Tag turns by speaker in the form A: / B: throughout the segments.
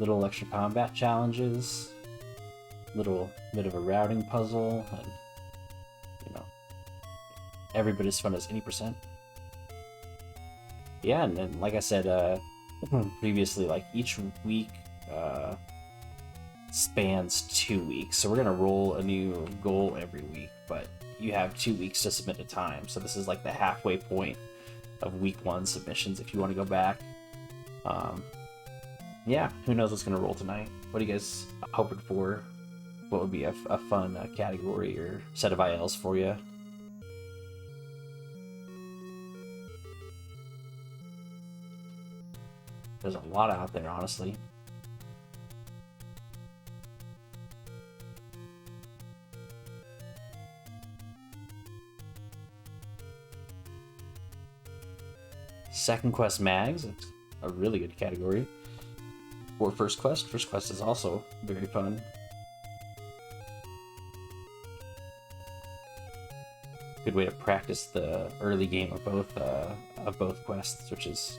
A: little extra combat challenges, little bit of a routing puzzle, and you know, every bit as fun as any percent. Yeah, and then like I said previously, like each week spans 2 weeks, so we're gonna roll a new goal every week, but you have 2 weeks to submit a time, so this is like the halfway point of week 1 submissions if you want to go back. Yeah, who knows what's gonna roll tonight? What are you guys hoping for? What would be a fun category or set of ILs for you? There's a lot out there, honestly. Second Quest Mags, it's a really good category. Or First Quest. First Quest is also very fun. Good way to practice the early game of both quests, which is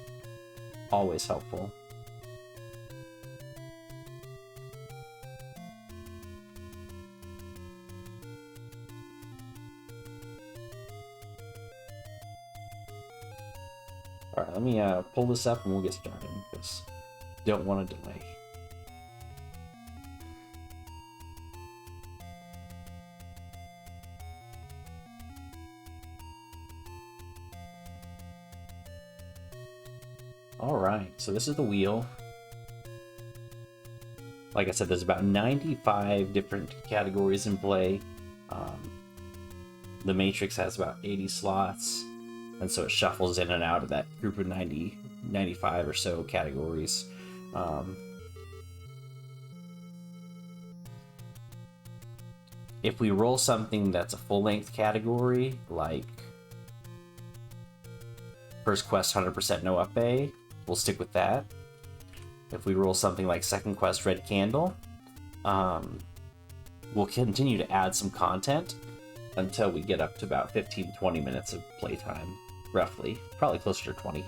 A: always helpful. Alright, let me pull this up and we'll get started, because don't want to delay. Alright, so this is the wheel. Like I said, there's about 95 different categories in play. The Matrix has about 80 slots, and so it shuffles in and out of that group of 95 or so categories. If we roll something that's a full-length category, like First Quest 100% no up-A, we'll stick with that. If we roll something like Second Quest Red Candle, we'll continue to add some content until we get up to about 15-20 minutes of playtime, roughly. Probably closer to 20.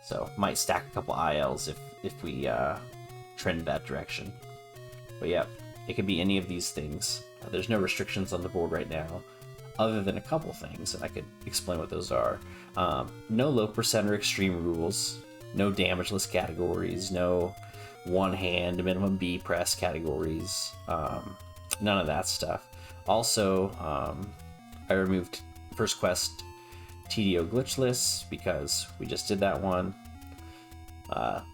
A: So might stack a couple ILs if we trend that direction. But yeah, it could be any of these things. There's no restrictions on the board right now, other than a couple things, and I could explain what those are. No low percent or extreme rules, no damageless categories, no one-hand minimum B press categories, none of that stuff. Also, I removed First Quest TDO glitchless because we just did that one.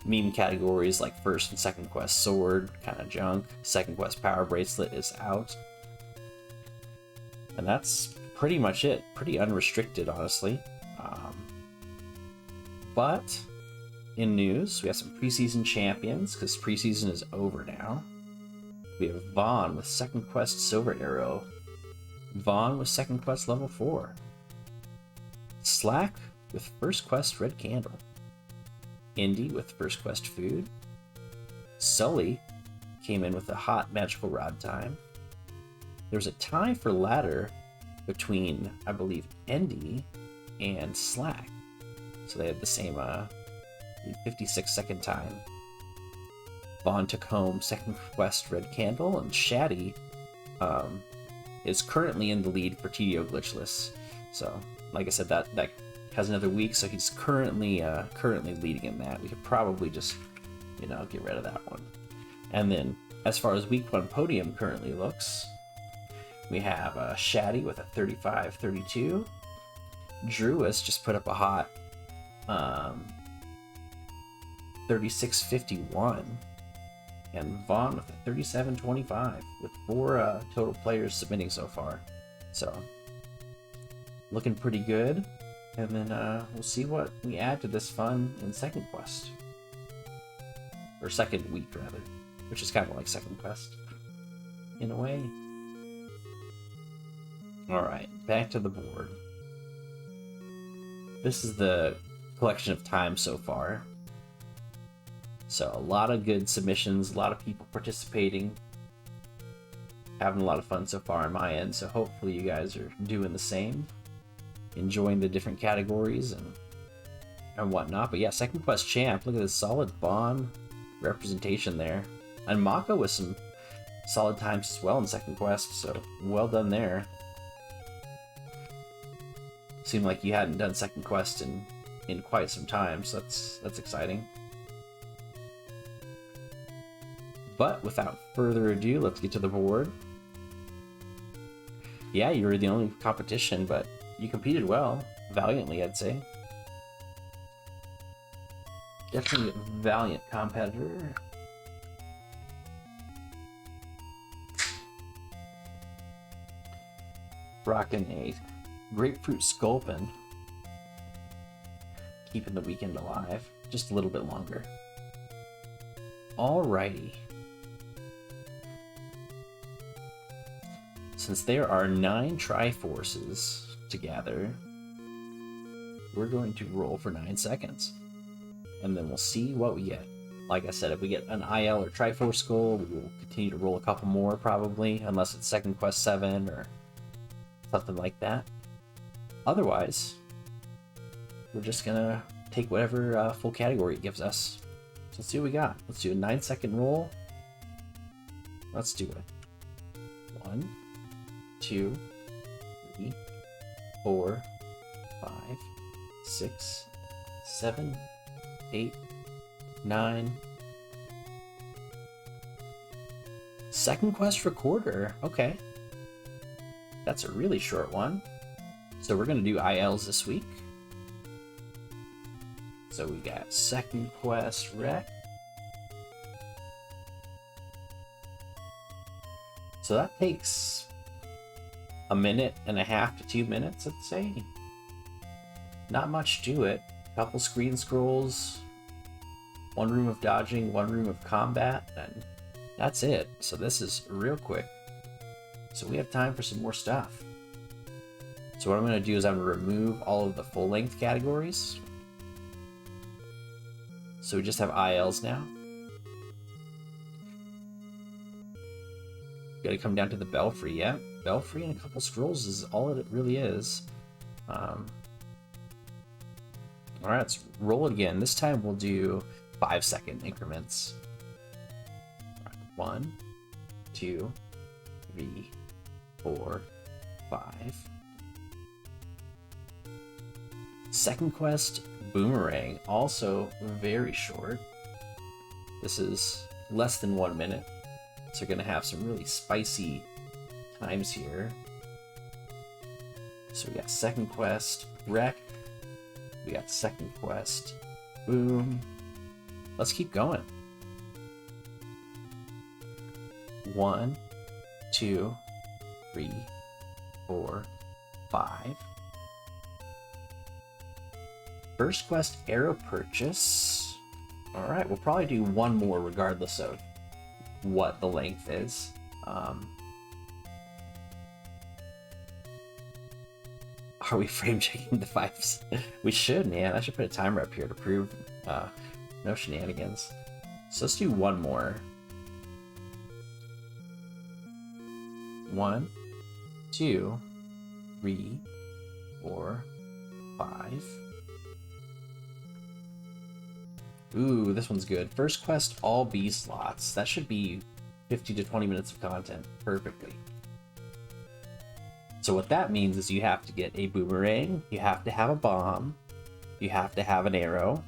A: Meme categories like First and Second Quest Sword, kind of junk. Second Quest Power Bracelet is out. And that's pretty much it. Pretty unrestricted, honestly. But in news, we have some preseason champions, because preseason is over now. We have Vaughn with Second Quest Silver Arrow. Vaughn with Second Quest Level 4. Slack with First Quest Red Candle. Indy with First Quest Food. Sully came in with a hot magical rod time. There's a tie for ladder between, I believe, Indy and Slack. So they had the same 56-second time. Vaughn took home Second Quest Red Candle, and Shaddy is currently in the lead for TDO glitchless. So, like I said, that has another week, so he's currently leading in that. We could probably just, get rid of that one. And then, as far as week 1 podium currently looks, we have Shaddy with a 35-32. Drew has just put up a hot 36-51. And Vaughn with a 37-25, with 4 total players submitting so far. So, looking pretty good. And then we'll see what we add to this fun in Second Quest. Or second week, rather. Which is kind of like Second Quest, in a way. Alright, back to the board. This is the collection of time so far. So a lot of good submissions, a lot of people participating. Having a lot of fun so far on my end, so hopefully you guys are doing the same. Enjoying the different categories and whatnot. But yeah, Second Quest Champ, look at this solid Vaughn representation there. And Mako with some solid times as well in second quest, so well done there. Seemed like you hadn't done second quest in quite some time, so that's exciting. But without further ado, let's get to the board. Yeah, you were the only competition, but you competed well. Valiantly, I'd say. Definitely a valiant competitor. Rocking a grapefruit sculpin. Keeping the weekend alive. Just a little bit longer. Alrighty. Since there are 9 Triforces to gather, we're going to roll for 9 seconds. And then we'll see what we get. Like I said, if we get an IL or Triforce Skull, we will continue to roll a couple more probably, unless it's Second Quest 7 or something like that. Otherwise, we're just gonna take whatever full category it gives us. So let's see what we got. Let's do a 9-second roll. Let's do it. 1, 2, 3, 4, 5, 6, 7, 8, 9. Second quest recorder. Okay. That's a really short one. So we're going to do ILs this week. So we got second quest rec. So that takes a minute and a half to 2 minutes, I'd say. Not much to it. Couple screen scrolls, 1 room of dodging, 1 room of combat, and that's it. So this is real quick. So we have time for some more stuff. So what I'm going to do is I'm going to remove all of the full length categories. So we just have ILs now. Gotta come down to the Belfry, yeah. Belfry and a couple scrolls is all it really is. Alright, let's roll it again. This time we'll do 5-second increments. 1, 2, 3, 4, 5. Second quest, Boomerang, also very short. This is less than 1 minute, so we're gonna have some really spicy times here. So we got second quest, Wreck. We got second quest, Boom. Let's keep going. 1, 2, 3, 4, 5. First quest, Arrow Purchase. Alright, we'll probably do 1 more regardless of what the length is. Are we frame checking the 5s? We should, man. I should put a timer up here to prove no shenanigans. So let's do 1 more. 1, 2, 3, 4, 5. Ooh, this one's good. First quest, all B slots. That should be 50 to 20 minutes of content perfectly. So what that means is you have to get a boomerang, you have to have a bomb, you have to have an arrow,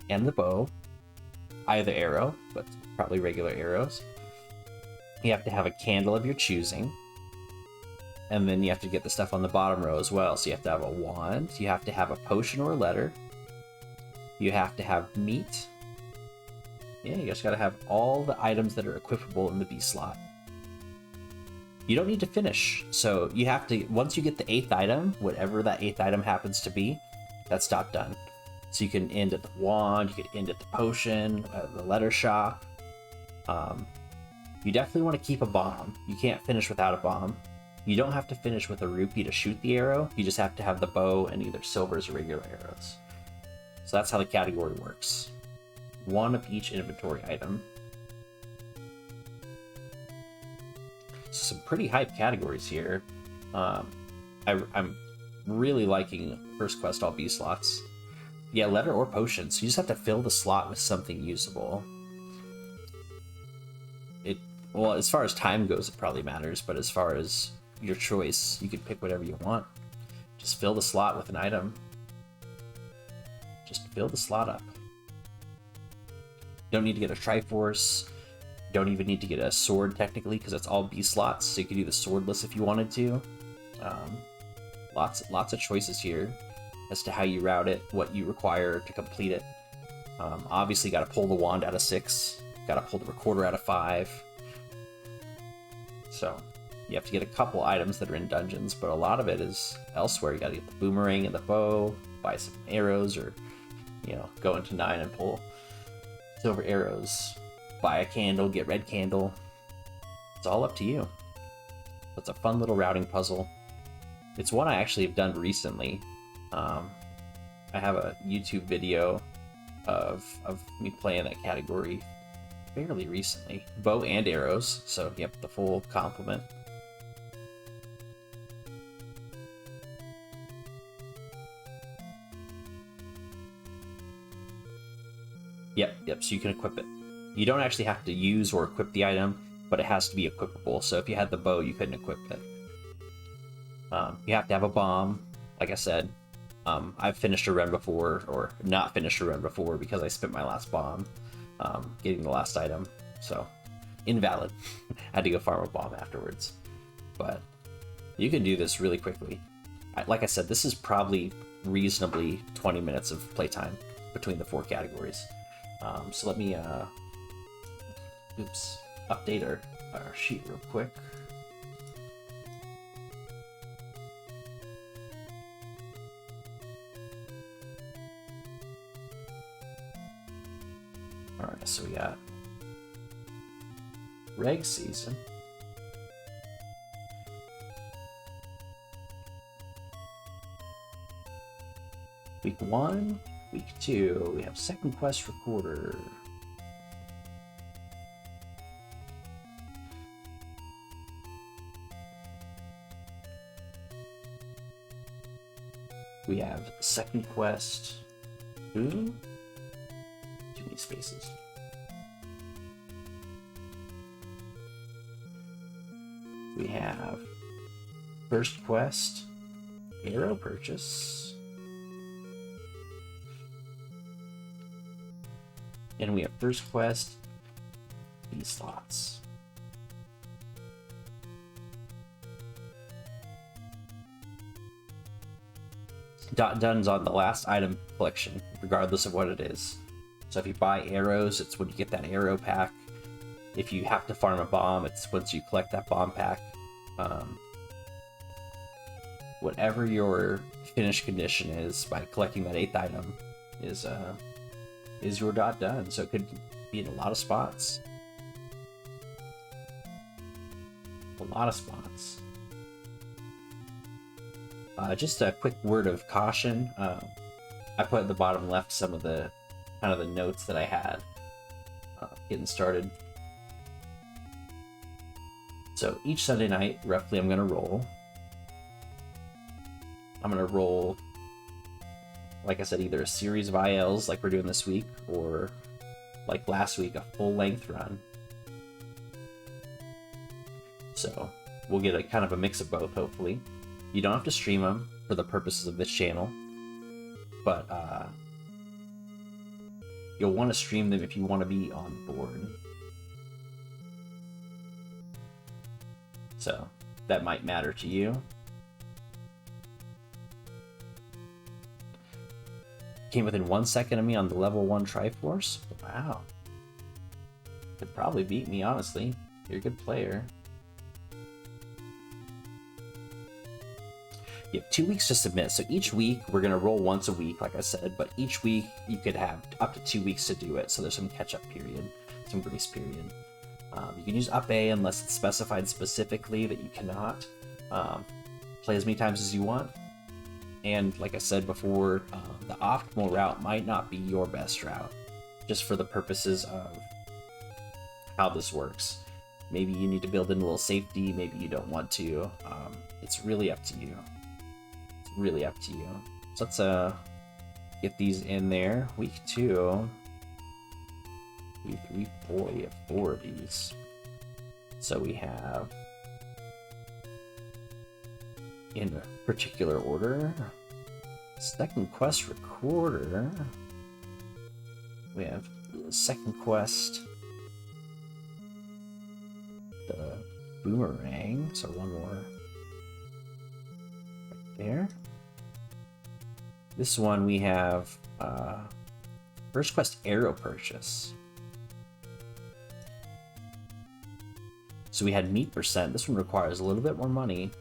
A: and the bow. Either arrow, but probably regular arrows. You have to have a candle of your choosing. And then you have to get the stuff on the bottom row as well. So you have to have a wand, you have to have a potion or a letter, you have to have meat. Yeah, you just gotta have all the items that are equipable in the B slot. You don't need to finish. So you have to, once you get the 8th item, whatever that 8th item happens to be, that's stop done. So you can end at the wand, you can end at the potion, the letter shop. You definitely want to keep a bomb. You can't finish without a bomb. You don't have to finish with a rupee to shoot the arrow. You just have to have the bow and either silvers or regular arrows. So that's how the category works. 1 of each inventory item. Some pretty hype categories here. I'm really liking first quest all B slots. Yeah, letter or potion. So you just have to fill the slot with something usable. Well, as far as time goes, it probably matters, but as far as your choice, you can pick whatever you want. Just fill the slot with an item. Just fill the slot up. You don't need to get a Triforce. You don't even need to get a sword, technically, because it's all B slots, so you could do the swordless if you wanted to. Lots of choices here as to how you route it, what you require to complete it. Obviously, got to pull the wand out of 6. Got to pull the recorder out of 5. So you have to get a couple items that are in dungeons, but a lot of it is elsewhere. You got to get the boomerang and the bow, buy some arrows, or go into 9 and pull silver arrows. Buy a candle, get red candle. It's all up to you. It's a fun little routing puzzle. It's one I actually have done recently. I have a YouTube video of me playing that category fairly recently. Bow and arrows, so yep, the full complement. Yep, so you can equip it. You don't actually have to use or equip the item, but it has to be equipable. So if you had the bow, you couldn't equip it. You have to have a bomb, like I said. I've finished a run before, or not finished a run before, because I spent my last bomb getting the last item. So, invalid. I had to go farm a bomb afterwards. But you can do this really quickly. Like I said, this is probably reasonably 20 minutes of playtime between the 4 categories. So let me update our sheet real quick. Alright, so we got reg season. Week 1, week 2, we have second quest recorder. We have second quest. Ooh, too many spaces. We have first quest, arrow purchase. And we have first quest, these slots. Dot done's on the last item collection, regardless of what it is. So if you buy arrows, it's when you get that arrow pack. If you have to farm a bomb, it's once you collect that bomb pack. Whatever your finish condition is by collecting that 8th item is your dot done. So it could be in a lot of spots. A lot of spots. Just a quick word of caution. I put at the bottom left some of the kind of the notes that I had getting started. So each Sunday night, roughly, I'm going to roll. I'm going to roll, like I said, either a series of ILs like we're doing this week, or like last week, a full-length run. So we'll get a kind of a mix of both, hopefully. You don't have to stream them for the purposes of this channel, but you'll want to stream them if you want to be on board. So that might matter to you. Came within 1 second of me on the level 1 Triforce. Wow. Could probably beat me, honestly. You're a good player. You have 2 weeks to submit. So each week, we're going to roll once a week, like I said, but each week you could have up to 2 weeks to do it. So there's some catch-up period, some grace period. You can use up A unless it's specified specifically that you cannot. Play as many times as you want. And like I said before, the optimal route might not be your best route, just for the purposes of how this works. Maybe you need to build in a little safety, maybe you don't want to. It's really up to you. It's really up to you. So let's get these in there. Week 2. Week 3, 4, we have 4 of these. So we have, in a particular order, second quest recorder. We have the second quest, the Boomerang, so one more right there. This one we have first quest arrow purchase. So we had meat percent. This one requires a little bit more money,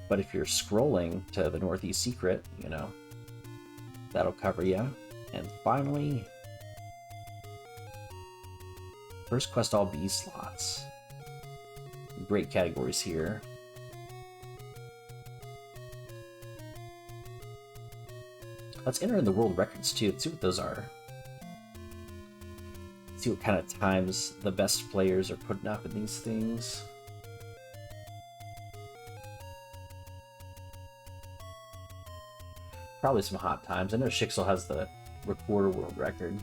A: but if you're scrolling to the Northeast Secret, you know, that'll cover you. And finally, first quest all B slots. Great categories here. Let's enter in the world records too. Let's see what those are. See what kind of times the best players are putting up in these things. Probably some hot times. I know Shixel has the recorder world record.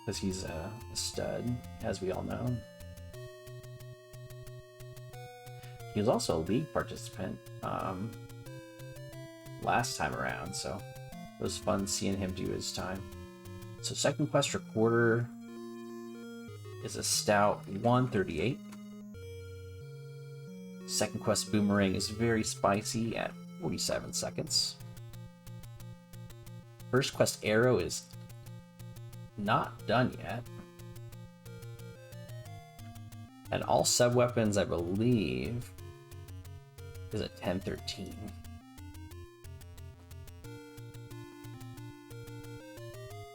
A: Because he's a stud, as we all know. He was also a league participant last time around, so it was fun seeing him do his time. So second quest recorder is a stout 138. Second quest Boomerang is very spicy at 47 seconds. First quest arrow is not done yet. And all sub-weapons, I believe, is at 10:13.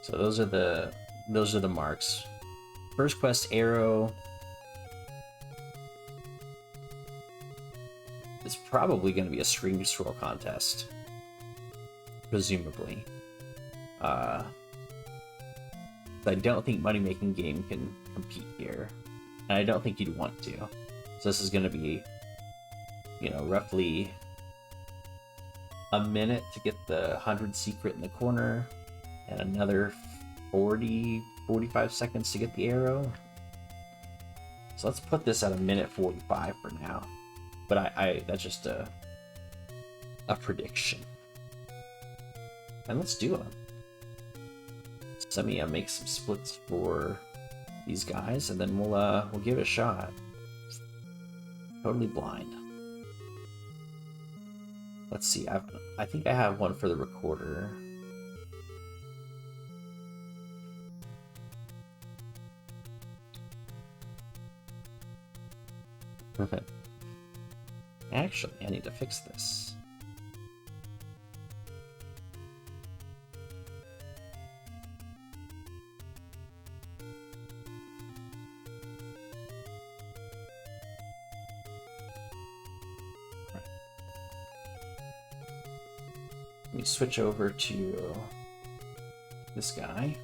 A: So those are the marks. First quest arrow is probably going to be a screen scroll contest, presumably. I don't think Money Making Game can compete here, and I don't think you'd want to. So this is going to be, you know, roughly a minute to get the 100 secret in the corner, and another 45 seconds to get the arrow. So let's put this at a minute 45 for now. But I that's just a prediction. And let's do them. So let me make some splits for these guys, and then we'll give it a shot. Totally blind. Let's see. I think I have one for the recorder. Actually, I need to fix this. Let me switch over to this guy.